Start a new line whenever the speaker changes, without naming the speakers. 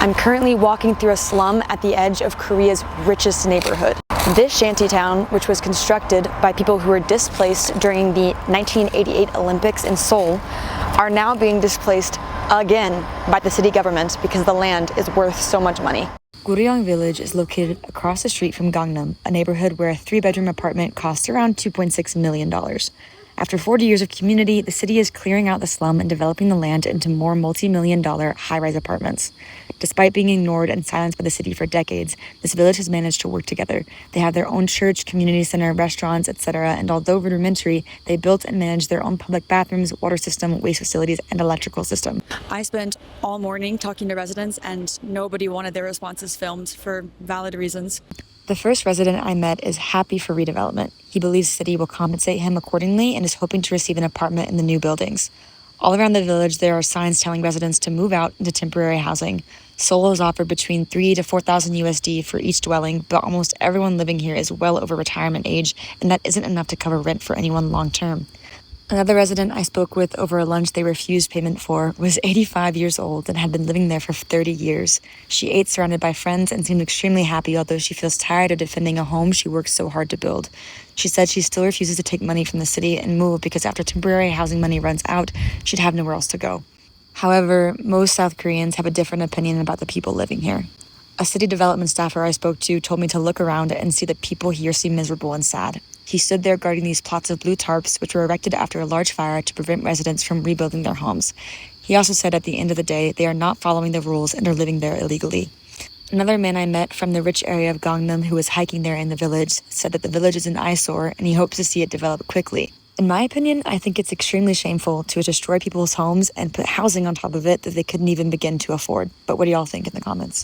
I'm currently walking through a slum at the edge of Korea's richest neighborhood. This shantytown, which was constructed by people who were displaced during the 1988 Olympics in Seoul, are now being displaced again by the city government because the land is worth so much money. Guryong Village is located across the street from Gangnam, a neighborhood where a 3-bedroom apartment costs around $2.6 million. After 40 years of community, the city is clearing out the slum and developing the land into more multi-million-dollar high-rise apartments. Despite being ignored and silenced by the city for decades, this village has managed to work together. They have their own church, community center, restaurants, etc., and although rudimentary, they built and managed their own public bathrooms, water system, waste facilities, and electrical system. I spent all morning talking to residents, and nobody wanted their responses filmed for valid reasons. The first resident I met is happy for redevelopment. He believes the city will compensate him accordingly and is hoping to receive an apartment in the new buildings. All around the village, there are signs telling residents to move out into temporary housing. Seoul has offered between $3,000 to $4,000 USD for each dwelling, but almost everyone living here is well over retirement age, and that isn't enough to cover rent for anyone long term. Another resident I spoke with over a lunch they refused payment for was 85 years old and had been living there for 30 years. She ate surrounded by friends and seemed extremely happy, although she feels tired of defending a home she worked so hard to build. She said she still refuses to take money from the city and move because after temporary housing money runs out, she'd have nowhere else to go. However, most South Koreans have a different opinion about the people living here. A city development staffer I spoke to told me to look around and see that people here seem miserable and sad. He stood there guarding these plots of blue tarps, which were erected after a large fire to prevent residents from rebuilding their homes. He also said at the end of the day, they are not following the rules and are living there illegally. Another man I met from the rich area of Gangnam who was hiking there in the village said that the village is an eyesore and he hopes to see it develop quickly. In my opinion, I think it's extremely shameful to destroy people's homes and put housing on top of it that they couldn't even begin to afford. But what do y'all think in the comments?